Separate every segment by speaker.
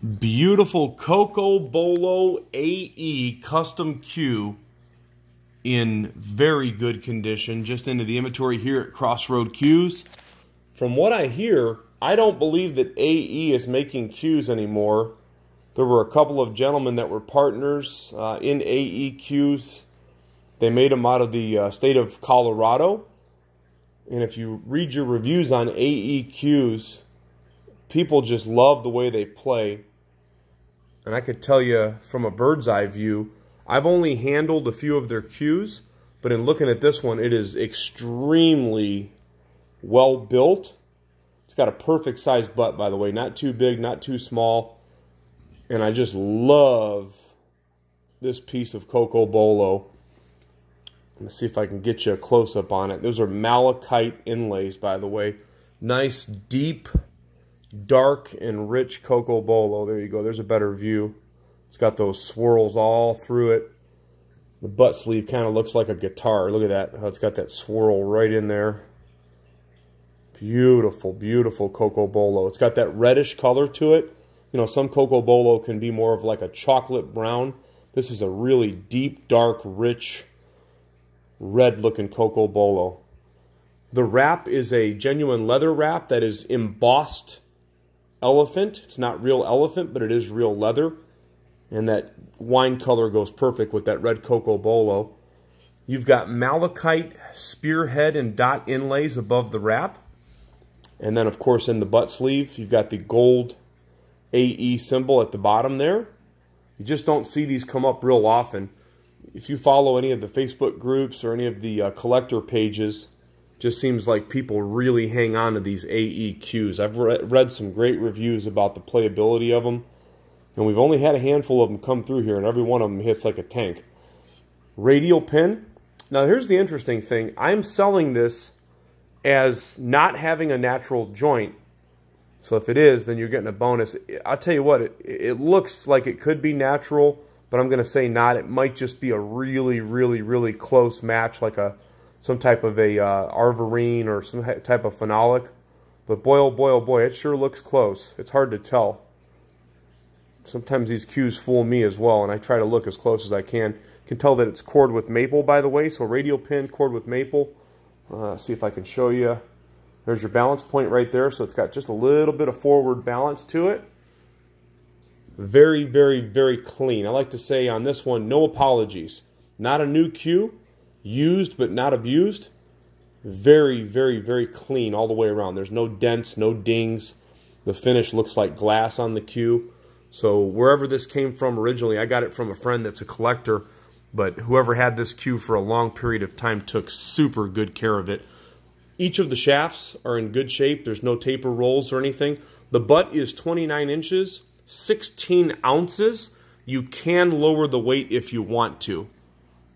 Speaker 1: Beautiful COCOBOLO AE custom cue in very good condition, just into the inventory here at Crossroad Cues. From what I hear, I don't believe that AE is making cues anymore. There were a couple of gentlemen that were partners in AE cues. They made them out of the state of Colorado. And if you read your reviews on AE cues, people just love the way they play. And I could tell you from a bird's eye view, I've only handled a few of their cues, but in looking at this one, it is extremely well built. It's got a perfect size butt, by the way, not too big, not too small. And I just love this piece of COCOBOLO. Let's see if I can get you a close-up on it. Those are Malachite inlays, by the way. Nice, deep, dark, and rich COCOBOLO. There you go. There's a better view. It's got those swirls all through it. The butt sleeve kind of looks like a guitar. Look at that. How it's got that swirl right in there. Beautiful, beautiful COCOBOLO. It's got that reddish color to it. You know, some COCOBOLO can be more of like a chocolate brown. This is a really deep, dark, rich, red-looking COCOBOLO. The wrap is a genuine leather wrap that is embossed elephant. It's not real elephant, but it is real leather. And that wine color goes perfect with that red COCOBOLO. You've got Malachite spearhead and dot inlays above the wrap. And then, of course, in the butt sleeve, you've got the gold AE symbol at the bottom there. You just don't see these come up real often. If you follow any of the Facebook groups or any of the collector pages, just seems like people really hang on to these AE cues. I've read some great reviews about the playability of them, and we've only had a handful of them come through here, and every one of them hits like a tank. Radial pin. Now here's the interesting thing. I'm selling this as not having a natural joint. So if it is, then you're getting a bonus. I'll tell you what, it looks like it could be natural, but I'm going to say not. It might just be a really, really, really close match, like some type of a arvarine or some type of phenolic. But boy, oh boy, oh boy, it sure looks close. It's hard to tell. Sometimes these cues fool me as well, and I try to look as close as I can. You can tell that it's cored with maple, by the way, so radial pin cored with maple. See if I can show you. There's your balance point right there, so it's got just a little bit of forward balance to it. Very, very, very clean. I like to say on this one, no apologies. Not a new cue, used but not abused. Very, very, very clean all the way around. There's no dents, no dings. The finish looks like glass on the cue. So wherever this came from originally, I got it from a friend that's a collector, but whoever had this cue for a long period of time took super good care of it. Each of the shafts are in good shape. There's no taper rolls or anything. The butt is 29 inches, 16 ounces. You can lower the weight if you want to.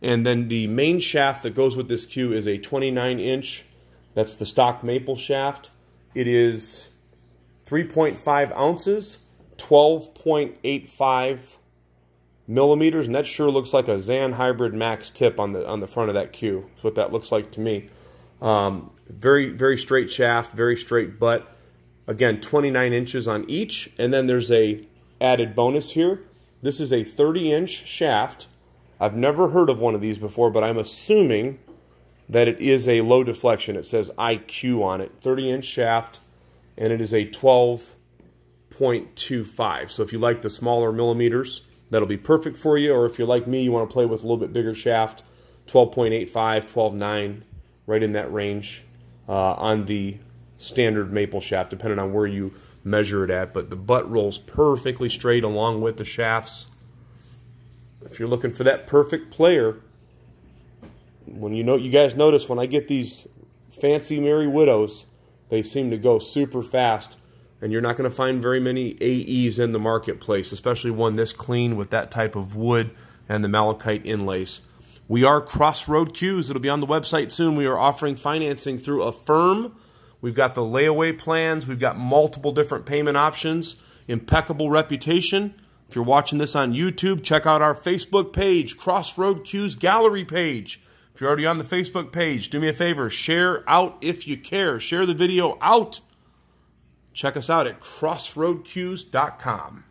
Speaker 1: And then the main shaft that goes with this cue is a 29-inch. That's the stock maple shaft. It is 3.5 ounces, 12.85 millimeters, and that sure looks like a Zan Hybrid Max tip on the front of that cue. That's what that looks like to me. Very, very straight shaft, very straight butt. Again, 29 inches on each, and then there's a added bonus here. This is a 30-inch shaft. I've never heard of one of these before, but I'm assuming that it is a low deflection. It says IQ on it. 30-inch shaft, and it is a 12.25. So if you like the smaller millimeters, that'll be perfect for you. Or if you're like me, you want to play with a little bit bigger shaft, 12.85, 12.9, right in that range on the standard maple shaft, depending on where you measure it at. But the butt rolls perfectly straight along with the shafts. If you're looking for that perfect player, when you guys notice when I get these fancy Merry Widows, they seem to go super fast, and you're not going to find very many AEs in the marketplace, especially one this clean with that type of wood and the Malachite inlays. We are Crossroad Cues. It'll be on the website soon. We are offering financing through Affirm. We've got the layaway plans. We've got multiple different payment options. Impeccable reputation. If you're watching this on YouTube, check out our Facebook page, Crossroad Cues Gallery page. If you're already on the Facebook page, do me a favor, share out if you care. Share the video out. Check us out at crossroadcues.com.